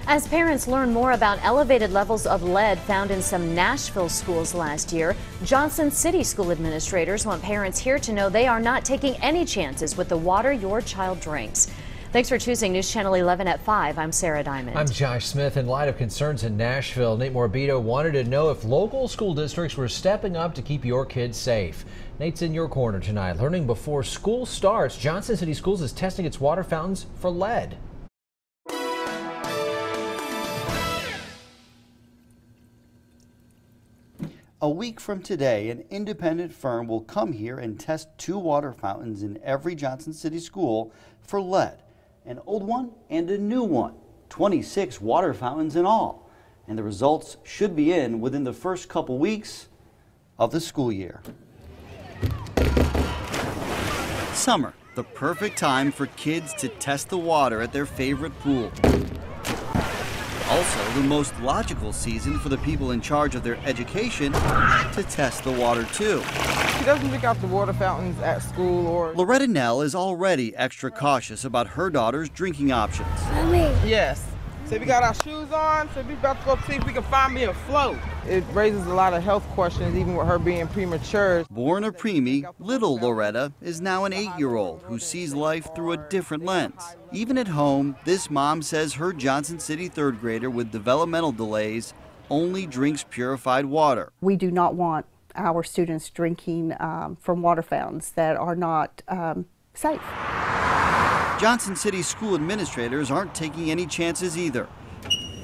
As parents learn more about elevated levels of lead found in some Nashville schools last year, Johnson City school administrators want parents here to know they are not taking any chances with the water your child drinks. Thanks for choosing News Channel 11 at 5. I'm Sarah Diamond. I'm Josh Smith. In light of concerns in Nashville, Nate Morabito wanted to know if local school districts were stepping up to keep your kids safe. Nate's in your corner tonight. Learning before school starts, Johnson City Schools is testing its water fountains for lead. A week from today, an independent firm will come here and test 2 water fountains in every Johnson City school for lead. An old one and a new one. 26 water fountains in all. And the results should be in within the first couple weeks of the school year. Summer, the perfect time for kids to test the water at their favorite pool. Also, the most logical season for the people in charge of their education to test the water too. She doesn't pick out the water fountains at school or... Loretta Nell is already extra cautious about her daughter's drinking options. Mommy. Yes. So we got our shoes on, so we about to go see if we can find me a float. It raises a lot of health questions, even with her being premature. Born a preemie, little Loretta is now an 8-year-old who sees life through a different lens. Even at home, this mom says her Johnson City 3rd grader with developmental delays only drinks purified water. We do not want our students drinking from water fountains that are not safe. Johnson City school administrators aren't taking any chances either.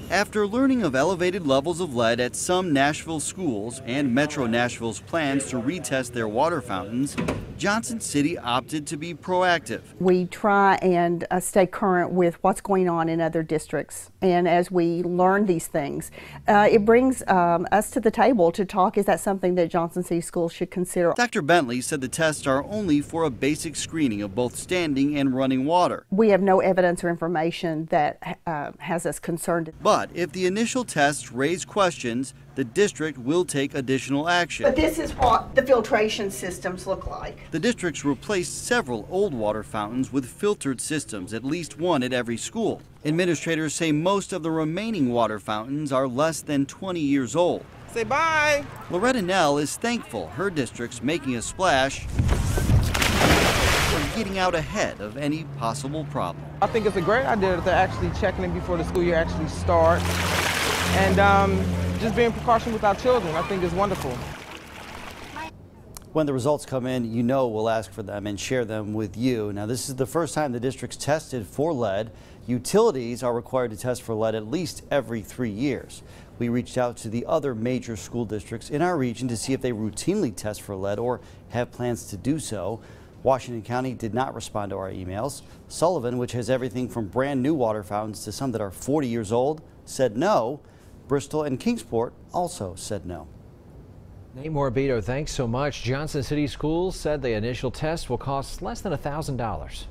After learning of elevated levels of lead at some Nashville schools and Metro Nashville's plans to retest their water fountains, Johnson City opted to be proactive. We try and stay current with what's going on in other districts. And as we learn these things, it brings us to the table to talk, is that something that Johnson City schools should consider? Dr. Bentley said the tests are only for a basic screening of both standing and running water. We have no evidence or information that has us concerned. But if the initial tests raise questions, the district will take additional action. But this is what the filtration systems look like. The district's replaced several old water fountains with filtered systems, at least one at every school. Administrators say most of the remaining water fountains are less than 20 years old. Say bye. Loretta Nell is thankful her district's making a splash for getting out ahead of any possible problem. I think it's a great idea that they're actually checking it before the school year actually starts. And just being precaution with our children, I think is wonderful. When the results come in, you know we'll ask for them and share them with you. Now, this is the first time the district's tested for lead. Utilities are required to test for lead at least every 3 years. We reached out to the other major school districts in our region to see if they routinely test for lead or have plans to do so. Washington County did not respond to our emails. Sullivan, which has everything from brand new water fountains to some that are 40 years old, said no. Bristol and Kingsport also said no. Nate Morabito, thanks so much. Johnson City Schools said the initial test will cost less than $1,000.